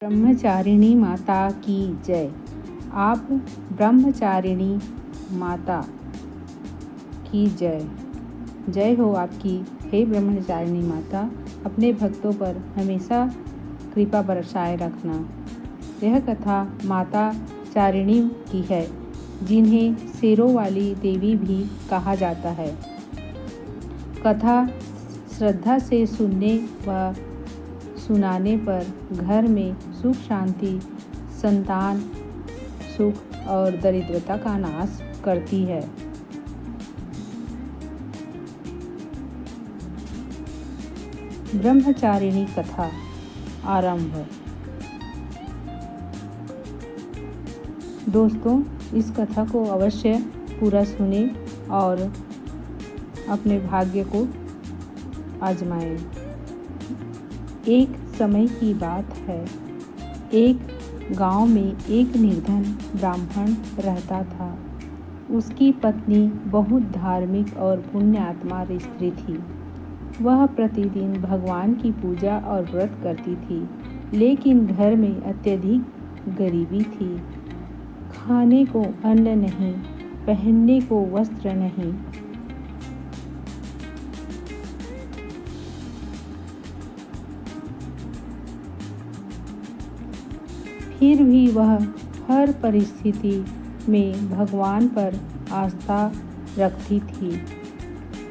ब्रह्मचारिणी माता की जय। आप ब्रह्मचारिणी माता की जय। जय हो आपकी, हे ब्रह्मचारिणी माता। अपने भक्तों पर हमेशा कृपा बरसाए रखना। यह कथा माता चारिणी की है, जिन्हें शेरों वाली देवी भी कहा जाता है। कथा श्रद्धा से सुनने व सुनाने पर घर में सुख शांति, संतान सुख और दरिद्रता का नाश करती है। ब्रह्मचारिणी कथा आरंभ। दोस्तों, इस कथा को अवश्य पूरा सुने और अपने भाग्य को आजमाएं। एक समय की बात है। एक गांव में एक निर्धन ब्राह्मण रहता था। उसकी पत्नी बहुत धार्मिक और पुण्यात्मा स्त्री थी। वह प्रतिदिन भगवान की पूजा और व्रत करती थी, लेकिन घर में अत्यधिक गरीबी थी। खाने को अन्न नहीं, पहनने को वस्त्र नहीं। फिर भी वह हर परिस्थिति में भगवान पर आस्था रखती थी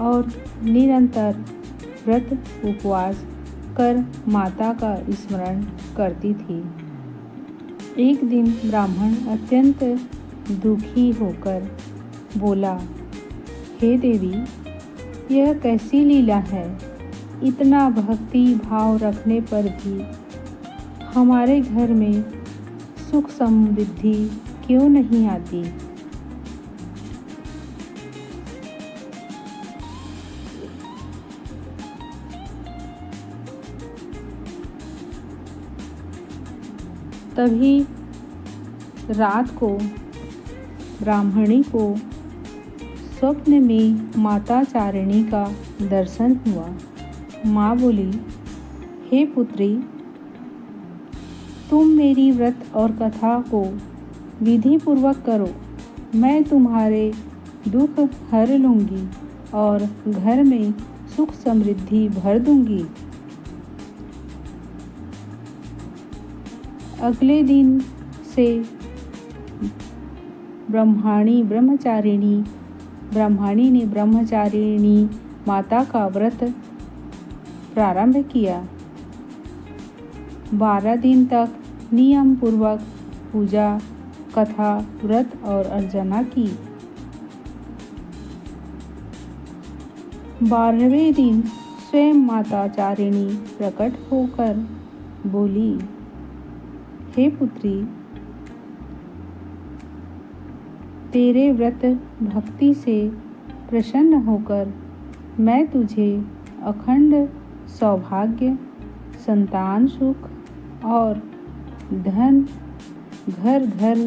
और निरंतर व्रत उपवास कर माता का स्मरण करती थी। एक दिन ब्राह्मण अत्यंत दुखी होकर बोला, हे देवी, यह कैसी लीला है? इतना भक्ति भाव रखने पर भी हमारे घर में सुख समृद्धि क्यों नहीं आती? तभी रात को ब्राह्मणी को स्वप्न में माता चारिणी का दर्शन हुआ। माँ बोली, हे पुत्री, तुम मेरी व्रत और कथा को विधि पूर्वक करो। मैं तुम्हारे दुख हर लूँगी और घर में सुख समृद्धि भर दूँगी। अगले दिन से ब्राह्मणी ने ब्रह्मचारिणी माता का व्रत प्रारंभ किया। 12 दिन तक नियम पूर्वक पूजा, कथा, व्रत और अर्चना की। 12वें दिन स्वयं माता चारिणी प्रकट होकर बोली, हे पुत्री, तेरे व्रत भक्ति से प्रसन्न होकर मैं तुझे अखंड सौभाग्य, संतान सुख और धन, घर घर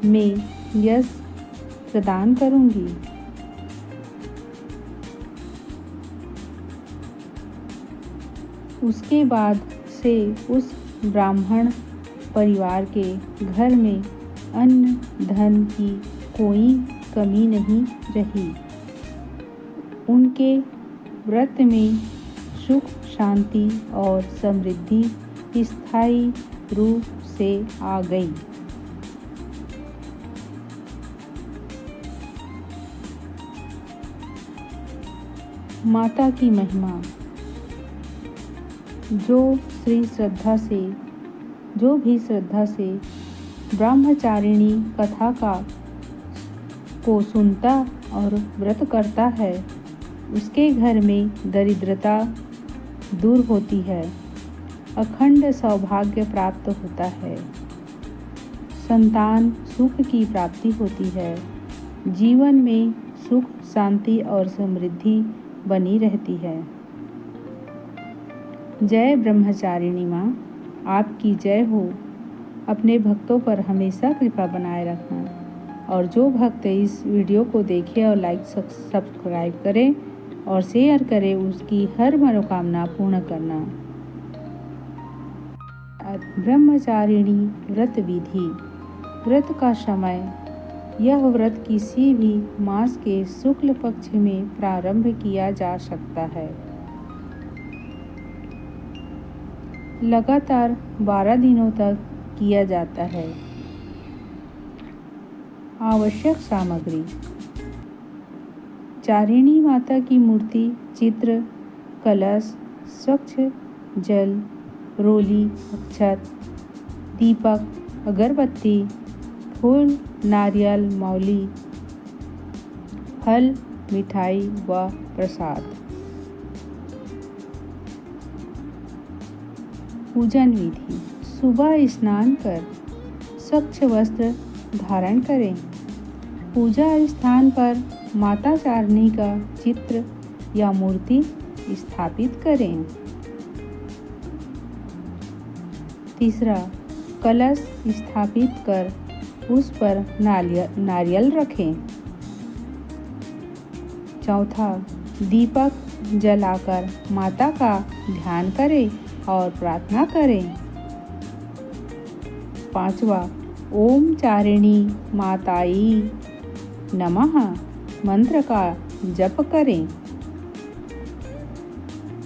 में यश प्रदान करूंगी। उसके बाद से उस ब्राह्मण परिवार के घर में अन्न धन की कोई कमी नहीं रही। उनके व्रत में सुख शांति और समृद्धि स्थायी रूप से आ गई। माता की महिमा। जो भी श्रद्धा से ब्रह्मचारिणी कथा को सुनता और व्रत करता है, उसके घर में दरिद्रता दूर होती है, अखंड सौभाग्य प्राप्त होता है, संतान सुख की प्राप्ति होती है, जीवन में सुख शांति और समृद्धि बनी रहती है। जय ब्रह्मचारिणी माँ, आपकी जय हो। अपने भक्तों पर हमेशा कृपा बनाए रखना और जो भक्त इस वीडियो को देखे और लाइक सब्सक्राइब करें और शेयर करें, उसकी हर मनोकामना पूर्ण करना। ब्रह्मचारिणी व्रत विधि। व्रत का समय। यह व्रत किसी भी मास के शुक्ल पक्ष में प्रारंभ किया जा सकता है। लगातार 12 दिनों तक किया जाता है। आवश्यक सामग्री। चारिणी माता की मूर्ति, चित्र, कलश, स्वच्छ जल, रोली, अक्षत, दीपक, अगरबत्ती, फूल, नारियल, मौली, फल, मिठाई व प्रसाद। पूजन विधि। सुबह स्नान कर स्वच्छ वस्त्र धारण करें। पूजा स्थान पर माता चारिणी का चित्र या मूर्ति स्थापित करें। तीसरा, कलश स्थापित कर उस पर नारियल रखें। चौथा, दीपक जलाकर माता का ध्यान करें और प्रार्थना करें। पांचवा, ओम चारिणी माताई नमः मंत्र का जप करें।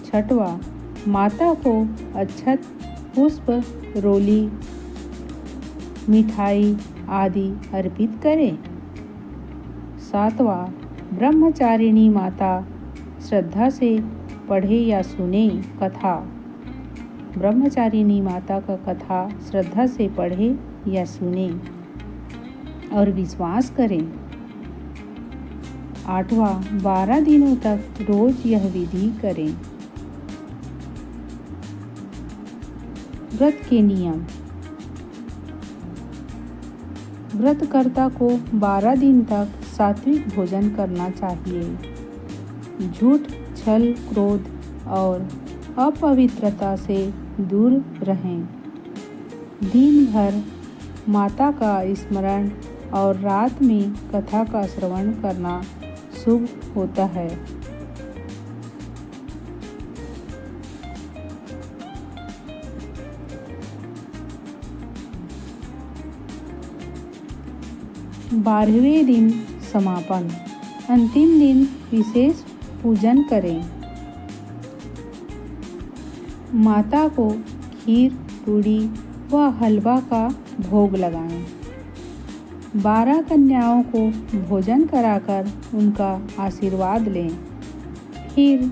छठवा, माता को अक्षत, पुष्प, रोली, मिठाई आदि अर्पित करें। सातवां, ब्रह्मचारिणी माता श्रद्धा से पढ़े या सुने कथा। ब्रह्मचारिणी माता का कथा श्रद्धा से पढ़े या सुने और विश्वास करें। आठवां, 12 दिनों तक रोज यह विधि करें। व्रत के नियम। व्रतकर्ता को 12 दिन तक सात्विक भोजन करना चाहिए। झूठ, छल, क्रोध और अपवित्रता से दूर रहें। दिन भर माता का स्मरण और रात में कथा का श्रवण करना शुभ होता है। बारहवें दिन समापन। अंतिम दिन विशेष पूजन करें। माता को खीर, पूड़ी व हलवा का भोग लगाएं। 12 कन्याओं को भोजन कराकर उनका आशीर्वाद लें। फिर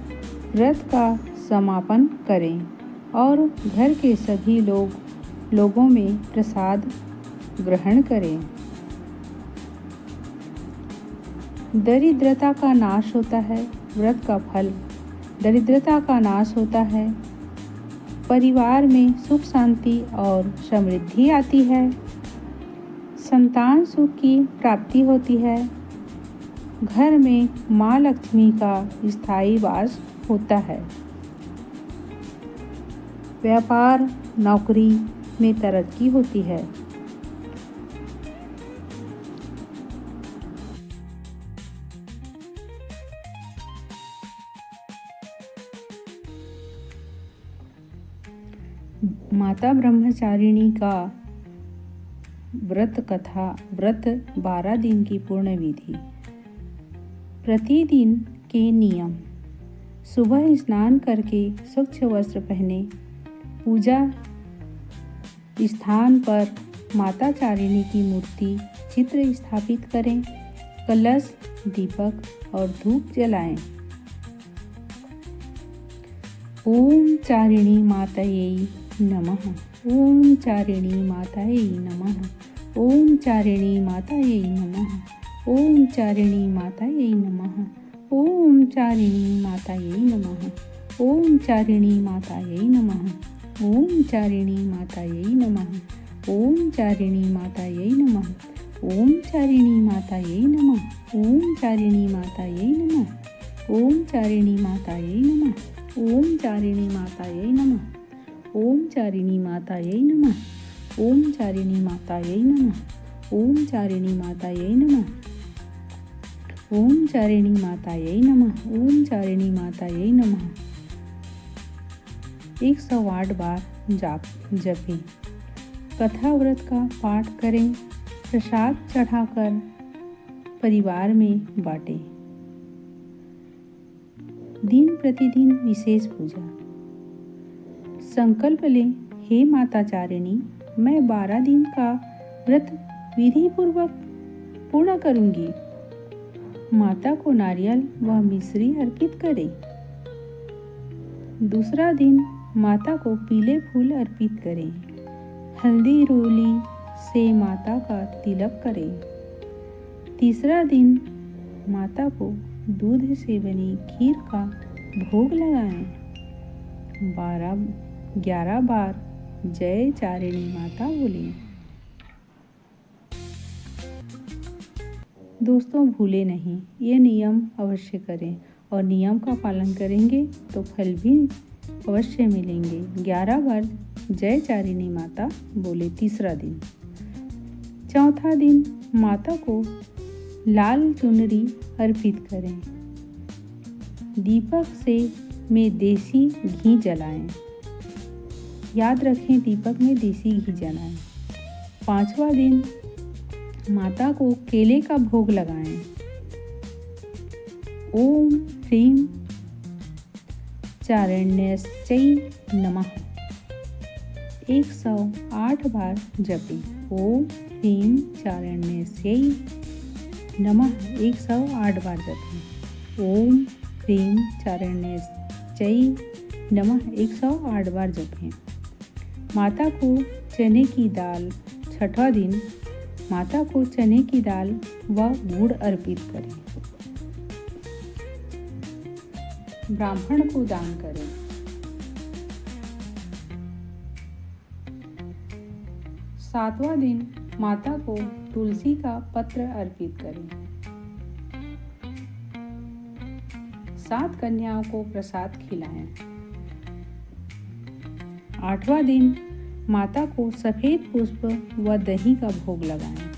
व्रत का समापन करें और घर के सभी लोगों में प्रसाद ग्रहण करें। दरिद्रता का नाश होता है। व्रत का फल। दरिद्रता का नाश होता है। परिवार में सुख, शांति और समृद्धि आती है। संतान सुख की प्राप्ति होती है। घर में माँ लक्ष्मी का स्थायी वास होता है। व्यापार, नौकरी में तरक्की होती है। माता ब्रह्मचारिणी का व्रत कथा। व्रत 12 दिन की पूर्ण विधि। प्रतिदिन के नियम। सुबह स्नान करके स्वच्छ वस्त्र पहने। पूजा स्थान पर माता चारिणी की मूर्ति, चित्र स्थापित करें। कलश, दीपक और धूप जलाएं। ओम चारिणी मातायै नमः। ओम चारिणी मातायै नमः। ओम चारिणी मातायै नमः। ओम चारिणी मातायै नमः। ओम चारिणी मातायै नमः। ओम चारिणी मातायै नमः। ओम चारिणी मातायै नमः। ओम चारिणी मातायै नमः। ओम चारिणी मातायै नमः। ओम चारिणी मातायै नमः। ओम चारिणी मातायै नमः। ओम चारिणी मातायै नमः। ओम चारिणी मातायै नमः। ओम चारिणी मातायै नमः। ओम चारिणी मातायै नमः। ओम चारिणी मातायै नमः। ओम चारिणी मातायै नमः। 108 बार जाप जपें, कथा व्रत का पाठ करें, प्रसाद चढ़ाकर परिवार में बांटें। दिन प्रतिदिन विशेष पूजा। संकल्प लें, हे माता चारिणी, मैं 12 दिन का व्रत विधि पूर्वक पूर्ण करूंगी। माता को नारियल व मिश्री अर्पित करें। दूसरा दिन माता को पीले फूल अर्पित करें। हल्दी रोली से माता का तिलक करें। तीसरा दिन माता को दूध से बनी खीर का भोग लगाएं। 11 बार जय चारिणी माता बोलें। दोस्तों, भूले नहीं, ये नियम अवश्य करें और नियम का पालन करेंगे तो फल भी अवश्य मिलेंगे। 11 बार जय चारिणी माता बोले तीसरा दिन। चौथा दिन माता को लाल चुनरी अर्पित करें। दीपक से में देसी घी जलाएं। याद रखें, दीपक में देसी घी जलाएं। 5वां दिन माता को केले का भोग लगाएं। ओम ह्रीं चारण्यस्यै नमः 108 बार जपें। ओम ह्रीं चारण्यस्यै नमः 108 बार जपें। ओम ह्रीं चारण्यस्यै नमः 108 बार जपें। माता को चने की दाल। 6वां दिन माता को चने की दाल व गुड़ अर्पित करें। ब्राह्मण को दान करें। 7वां दिन माता को तुलसी का पत्र अर्पित करें। 7 कन्याओं को प्रसाद खिलाएं। 8वां दिन माता को सफेद पुष्प व दही का भोग लगाएं।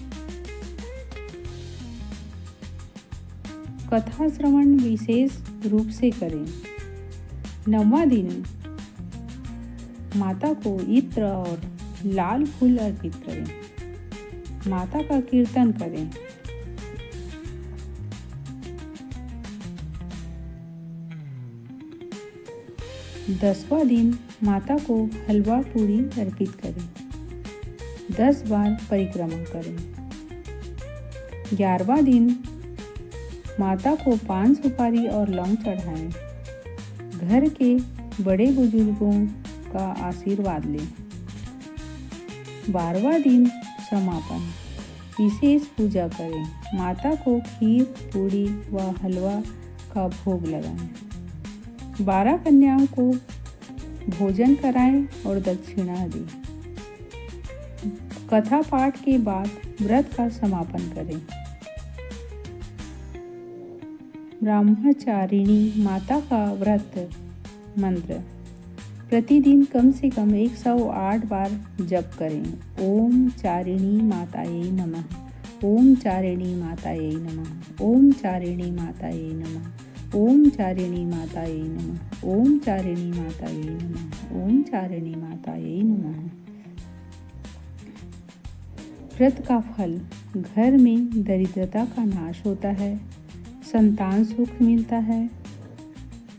कथा श्रवण विशेष रूप से करें। 9वां दिन माता को इत्र और लाल फूल अर्पित करें। माता का कीर्तन करें। 10वां दिन माता को हलवा पूरी अर्पित करें। 10 बार परिक्रमा करें। 11वां दिन माता को पान सुपारी और लौंग चढ़ाएं। घर के बड़े बुजुर्गों का आशीर्वाद लें। 12वां दिन समापन। विशेष पूजा करें। माता को खीर, पूरी व हलवा का भोग लगाएं। 12 कन्याओं को भोजन कराएं और दक्षिणा दें। कथा पाठ के बाद व्रत का समापन करें। ब्रह्मचारिणी माता का व्रत मंत्र। प्रतिदिन कम से कम 108 बार जप करें। ओम चारिणी माताये नमः। ओम चारिणी माताये नमः। ओम चारिणी माताये नमः। ओम चारिणी माताये नमः। ओम चारिणी माताये नमः। ओम चारिणी माताये नमः। व्रत का फल। घर में दरिद्रता का नाश होता है, संतान सुख मिलता है,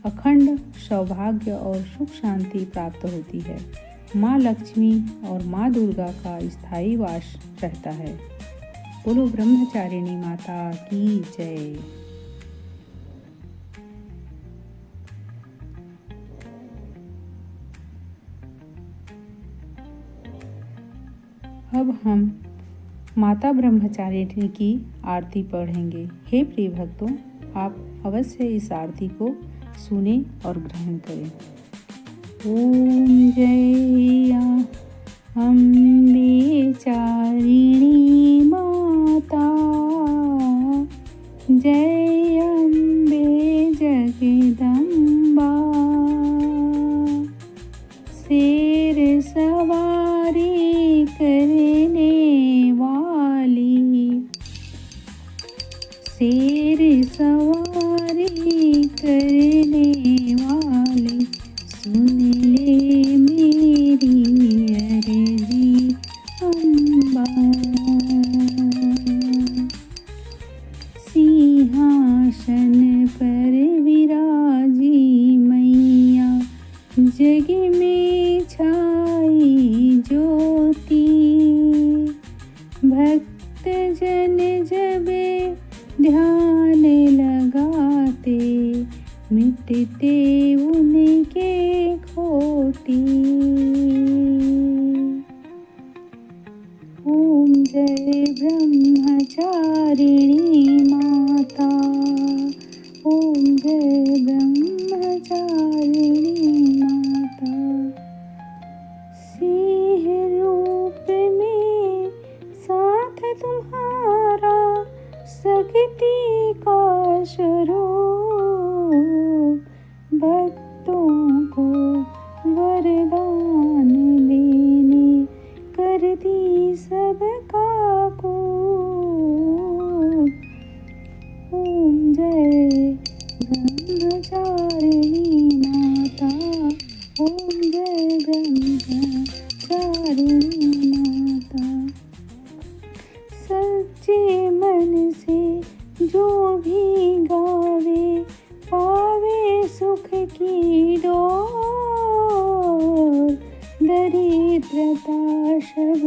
अखंड सौभाग्य और सुख शांति प्राप्त होती है। माँ लक्ष्मी और माँ दुर्गा का स्थायी वास रहता है। बोलो ब्रह्मचारिणी माता की जय। अब हम माता ब्रह्मचारिणी की आरती पढ़ेंगे। हे प्रिय भक्तों, आप अवश्य इस आरती को सुने और ग्रहण करें। ओम जय अम्बे चारिणी माता, जय अम्बे जगदम्बा, शेर सवारी करने वाली, शेर सवारी करने वाली, सुन ले मेरी जय ब्रह्मचारिणी माता। ओम जय ब्रह्मचारिणी माता। सिंह रूप में साथ तुम्हारा, शक्ति का स्वरूप, भक्तों को वरदान देने करती सबका को। ओम जय ब्रह्मचारिणी माता। ओम जय ब्रह्मचारिणी माता। सच्चे मन से जो भी गावे, पावे सुख की डोर। दरिद्रता सब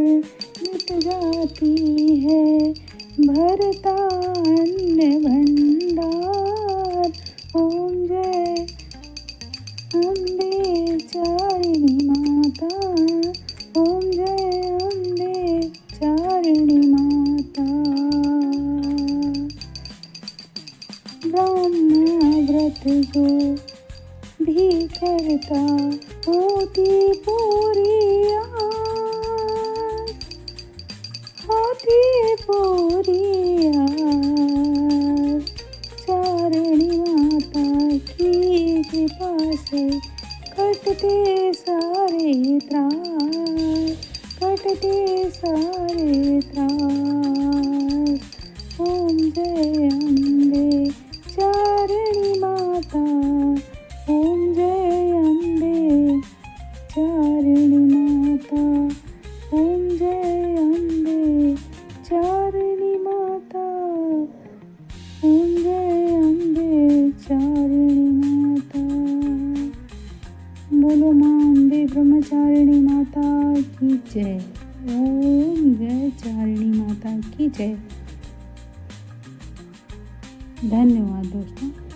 मिट जाती है, भरता अन्न भंडार। ओम जय अम्बे चारिणी माता। ओम जय अम्बे चारिणी माता। ब्रह्मव्रत जो भी करता, होती पूरी आस, होती पूरी आस। चारिणी माता की कृपा से कटते सारे त्रास, कटते सारे त्रास। ओम जय अम्बे चारिणी माता। ओम जय अम्बे चारिणी माता। ओम जय अम्बे चारिणी माता। ओम जय अम्बे चारिणी माता। बोलो माँ अम्बे ब्रह्मचारिणी माता की जय। ओम जय चारिणी माता की जय। धन्यवाद दोस्तों।